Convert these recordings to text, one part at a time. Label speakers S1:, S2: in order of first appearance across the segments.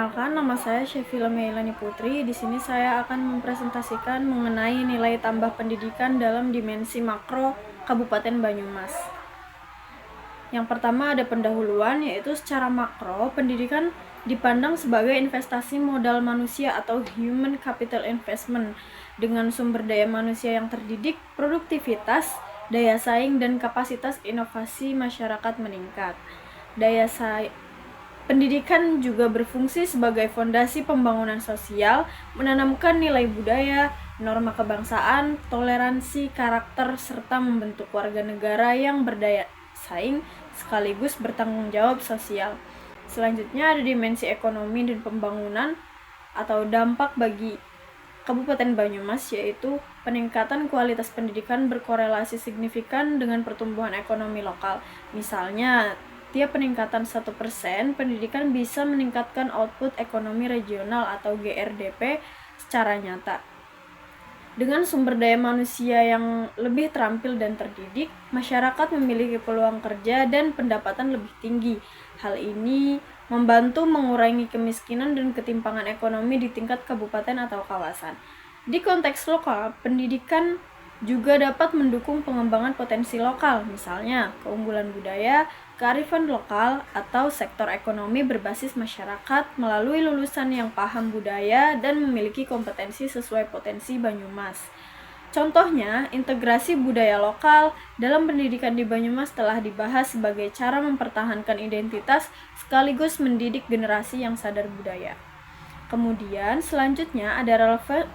S1: Perkenalkan, nama saya Syefila Meilani Putri. Di sini saya akan mempresentasikan mengenai nilai tambah pendidikan dalam dimensi makro Kabupaten Banyumas. Yang pertama ada pendahuluan, yaitu secara makro, pendidikan dipandang sebagai investasi modal manusia atau human capital investment dengan sumber daya manusia yang terdidik, produktivitas, daya saing, dan kapasitas inovasi masyarakat meningkat. Pendidikan juga berfungsi sebagai fondasi pembangunan sosial, menanamkan nilai budaya, norma kebangsaan, toleransi, karakter, serta membentuk warga negara yang berdaya saing sekaligus bertanggung jawab sosial. Selanjutnya ada dimensi ekonomi dan pembangunan atau dampak bagi Kabupaten Banyumas, yaitu peningkatan kualitas pendidikan berkorelasi signifikan dengan pertumbuhan ekonomi lokal. Misalnya, tiap peningkatan 1%, pendidikan bisa meningkatkan output ekonomi regional atau GRDP secara nyata. Dengan sumber daya manusia yang lebih terampil dan terdidik, masyarakat memiliki peluang kerja dan pendapatan lebih tinggi. Hal ini membantu mengurangi kemiskinan dan ketimpangan ekonomi di tingkat kabupaten atau kawasan. Di konteks lokal, pendidikan juga dapat mendukung pengembangan potensi lokal, misalnya keunggulan budaya, kearifan lokal, atau sektor ekonomi berbasis masyarakat melalui lulusan yang paham budaya dan memiliki kompetensi sesuai potensi Banyumas. Contohnya, integrasi budaya lokal dalam pendidikan di Banyumas telah dibahas sebagai cara mempertahankan identitas sekaligus mendidik generasi yang sadar budaya. Kemudian selanjutnya ada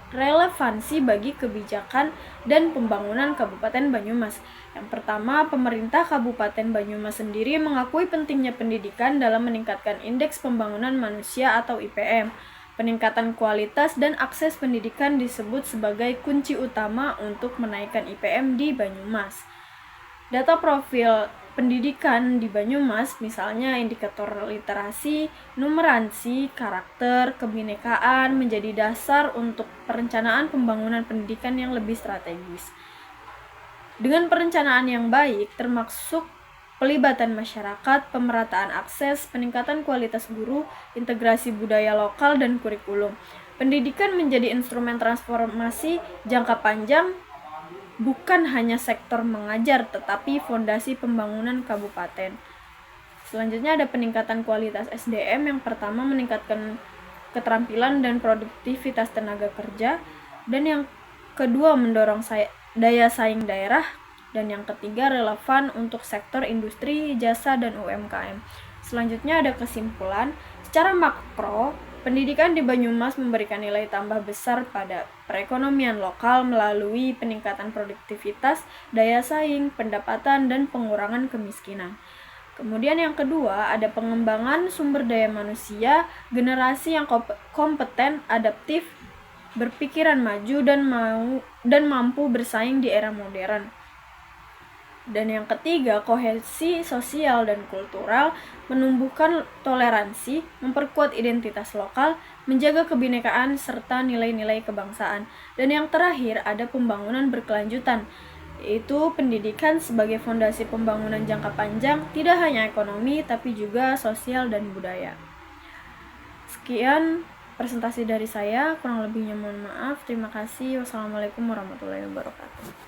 S1: relevansi bagi kebijakan dan pembangunan Kabupaten Banyumas. Yang pertama, pemerintah Kabupaten Banyumas sendiri mengakui pentingnya pendidikan dalam meningkatkan indeks pembangunan manusia atau IPM. Peningkatan kualitas dan akses pendidikan disebut sebagai kunci utama untuk menaikkan IPM di Banyumas. Data profil pendidikan di Banyumas, misalnya indikator literasi, numeransi, karakter, kebinekaan menjadi dasar untuk perencanaan pembangunan pendidikan yang lebih strategis. Dengan perencanaan yang baik, termasuk pelibatan masyarakat, pemerataan akses, peningkatan kualitas guru, integrasi budaya lokal, dan kurikulum, pendidikan menjadi instrumen transformasi jangka panjang, bukan hanya sektor mengajar, tetapi fondasi pembangunan kabupaten. Selanjutnya ada peningkatan kualitas SDM. Yang pertama, meningkatkan keterampilan dan produktivitas tenaga kerja. Dan yang kedua, mendorong daya saing daerah. Dan yang ketiga, relevan untuk sektor industri, jasa, dan UMKM. Selanjutnya ada kesimpulan. Secara makro, pendidikan di Banyumas memberikan nilai tambah besar pada perekonomian lokal melalui peningkatan produktivitas, daya saing, pendapatan, dan pengurangan kemiskinan. Kemudian yang kedua, ada pengembangan sumber daya manusia, generasi yang kompeten, adaptif, berpikiran maju, dan mampu bersaing di era modern. Dan yang ketiga, kohesi sosial dan kultural, menumbuhkan toleransi, memperkuat identitas lokal, menjaga kebinekaan, serta nilai-nilai kebangsaan. Dan yang terakhir, ada pembangunan berkelanjutan, yaitu pendidikan sebagai fondasi pembangunan jangka panjang, tidak hanya ekonomi, tapi juga sosial dan budaya. Sekian presentasi dari saya, kurang lebihnya mohon maaf. Terima kasih. Wassalamualaikum warahmatullahi wabarakatuh.